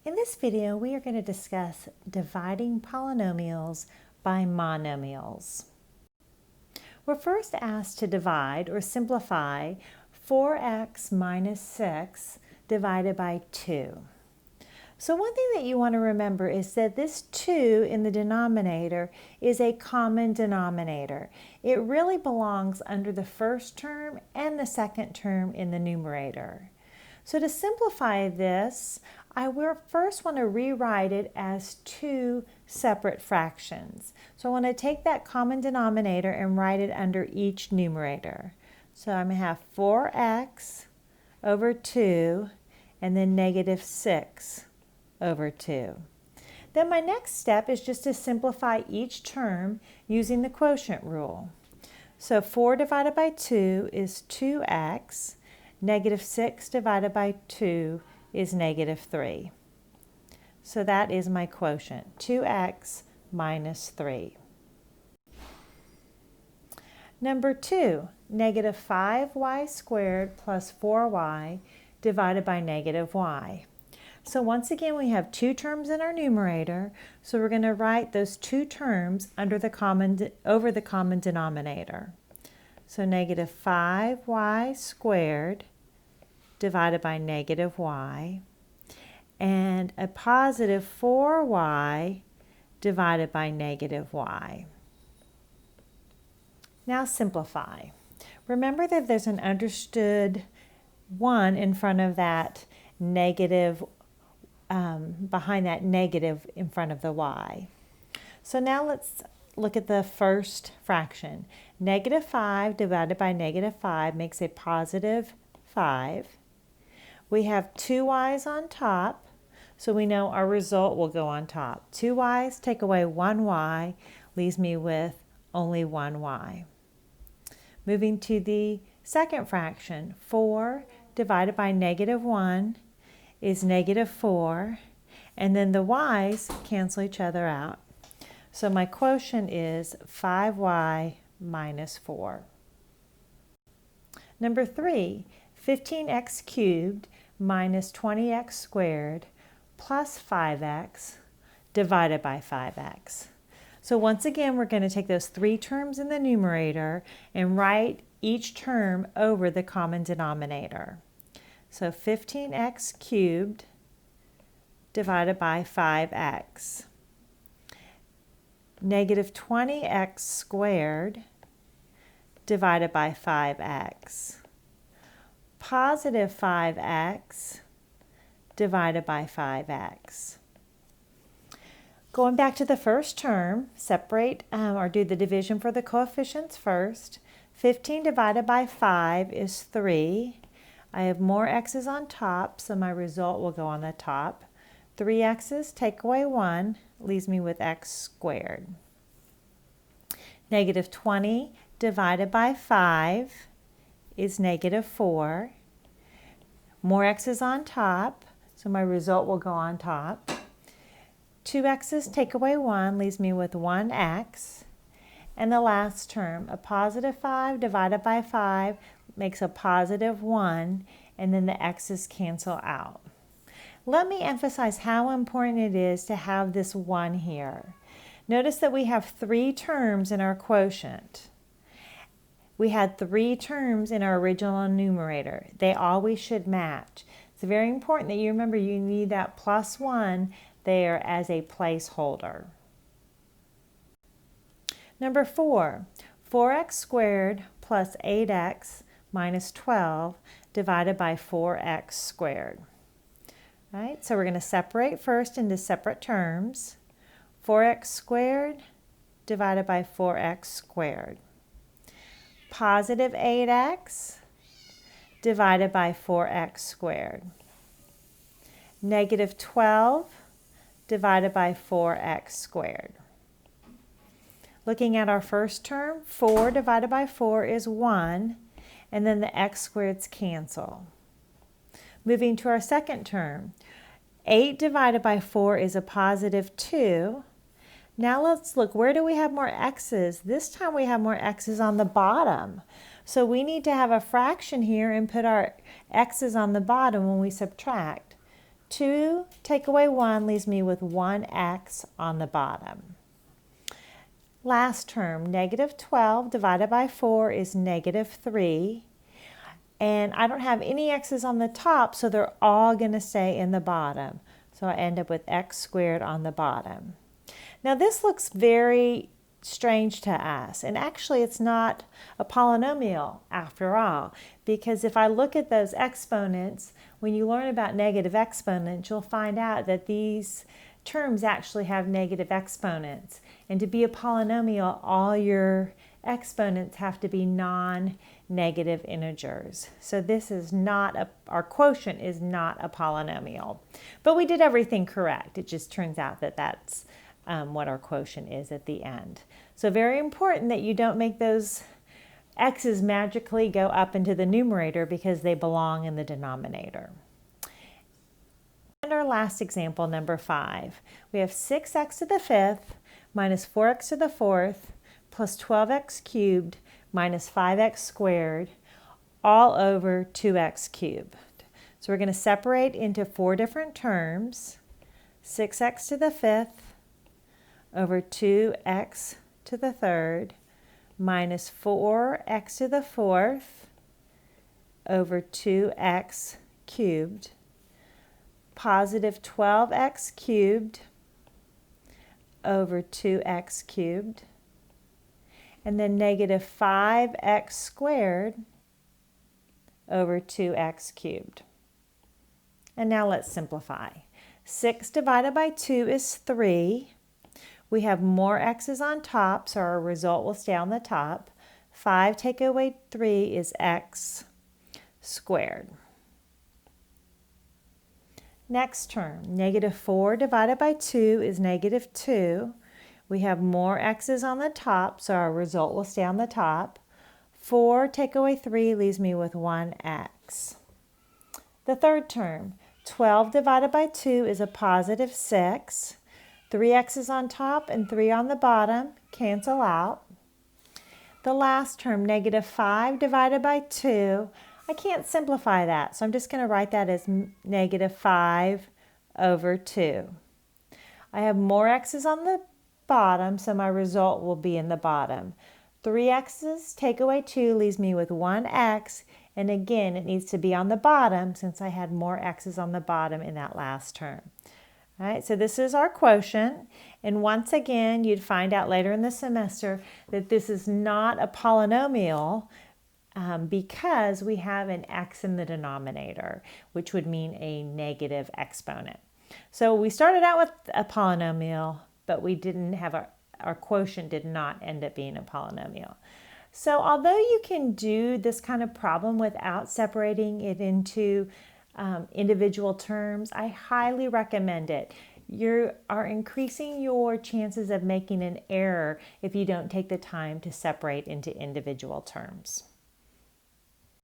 In this video, we are going to discuss dividing polynomials by monomials. We're first asked to divide or simplify 4x minus 6 divided by 2. So one thing that you want to remember is that this 2 in the denominator is a common denominator. It really belongs under the first term and the second term in the numerator. So to simplify this, I will first want to rewrite it as 2 separate fractions. So I want to take that common denominator and write it under each numerator. So I'm going to have 4x over 2 and then negative 6 over 2. Then my next step is just to simplify each term using the quotient rule. So 4 divided by 2 is 2x. Negative 6 divided by 2 is negative 3. So that is my quotient, 2x minus 3. Number 2, negative 5y squared plus 4y divided by negative y. So once again, we have 2 terms in our numerator, so we're going to write those 2 terms over the common denominator. So negative 5y squared divided by negative y, and a positive 4y divided by negative y. Now simplify. Remember that there's an understood 1 in front of that negative, behind that negative in front of the y. So now let's look at the first fraction. Negative 5 divided by negative 5 makes a positive 5. We have 2 y's on top, so we know our result will go on top. 2 y's take away 1 y, leaves me with only 1 y. Moving to the second fraction, 4 divided by negative 1 is negative 4, and then the y's cancel each other out. So my quotient is 5y minus 4. Number 3, 15x cubed minus 20x squared plus 5x divided by 5x. So once again, we're going to take those 3 terms in the numerator and write each term over the common denominator. So 15x cubed divided by 5x. Negative 20x squared divided by 5x. Positive 5x divided by 5x. Going back to the first term, separate or do the division for the coefficients first. 15 divided by 5 is 3. I have more x's on top, so my result will go on the top. 3 x's take away 1, leaves me with x squared. Negative 20 divided by 5 is negative 4. More x's on top, so my result will go on top. 2 x's take away 1, leaves me with 1x. And the last term, a positive 5 divided by 5 makes a positive 1, and then the x's cancel out. Let me emphasize how important it is to have this 1 here. Notice that we have 3 terms in our quotient. We had 3 terms in our original numerator. They always should match. It's very important that you remember you need that plus 1 there as a placeholder. Number 4, 4x squared plus 8x minus 12 divided by 4x squared. All right, so we're going to separate first into separate terms. 4x squared divided by 4x squared. Positive 8x divided by 4x squared. Negative 12 divided by 4x squared. Looking at our first term, 4 divided by 4 is 1, and then the x squareds cancel. Moving to our second term, 8 divided by 4 is a positive 2. Now let's look, where do we have more x's? This time we have more x's on the bottom. So we need to have a fraction here and put our x's on the bottom when we subtract. 2 take away 1 leaves me with 1x on the bottom. Last term, negative 12 divided by 4 is negative 3. And I don't have any x's on the top, so they're all going to stay in the bottom. So I end up with x squared on the bottom. Now this looks very strange to us, and actually it's not a polynomial after all, because if I look at those exponents, when you learn about negative exponents, you'll find out that these terms actually have negative exponents. And to be a polynomial, all your exponents have to be non-negative integers. So this is not our quotient is not a polynomial. But we did everything correct. It just turns out that that's what our quotient is at the end. So very important that you don't make those x's magically go up into the numerator because they belong in the denominator. And our last example, number 5. We have 6x to the 5th minus 4x to the 4th plus 12x cubed minus 5x squared all over 2x cubed. So we're going to separate into 4 different terms. 6x to the 5th over 2x to the 3rd minus 4x to the 4th over 2x cubed, positive 12x cubed over 2x cubed, and then negative 5x squared over 2x cubed. And now let's simplify. 6 divided by 2 is 3. We have more x's on top, so our result will stay on the top. 5 take away 3 is x squared. Next term, negative 4 divided by 2 is negative 2. We have more x's on the top, so our result will stay on the top. 4 take away 3 leaves me with 1x. The third term, 12 divided by 2 is a positive 6. 3 x's on top and 3 on the bottom cancel out. The last term, negative 5 divided by 2, I can't simplify that, so I'm just going to write that as negative 5 over 2. I have more x's on the bottom, so my result will be in the bottom. 3 x's take away 2 leaves me with 1x, and again it needs to be on the bottom since I had more x's on the bottom in that last term. All right, so this is our quotient, and once again you'd find out later in the semester that this is not a polynomial because we have an x in the denominator, which would mean a negative exponent. So we started out with a polynomial, but we didn't have our quotient did not end up being a polynomial. So although you can do this kind of problem without separating it into individual terms, I highly recommend it. You are increasing your chances of making an error if you don't take the time to separate into individual terms.